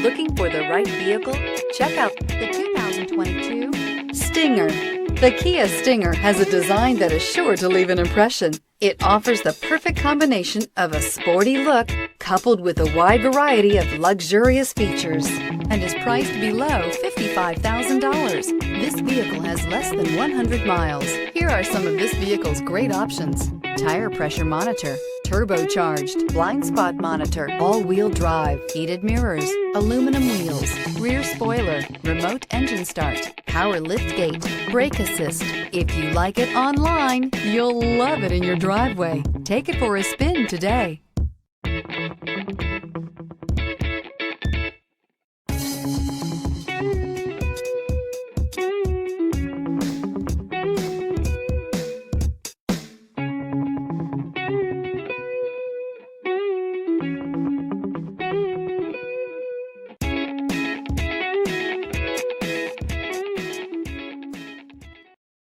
Looking for the right vehicle? Check out the 2022 Stinger. The Kia Stinger has a design that is sure to leave an impression. It offers the perfect combination of a sporty look coupled with a wide variety of luxurious features and is priced below $55,000. This vehicle has less than 100 miles. Here are some of this vehicle's great options: tire pressure monitor, turbocharged, blind spot monitor, all-wheel drive, heated mirrors, aluminum wheels, rear spoiler, remote engine start, power lift gate, brake assist. If you like it online, you'll love it in your driveway. Take it for a spin today.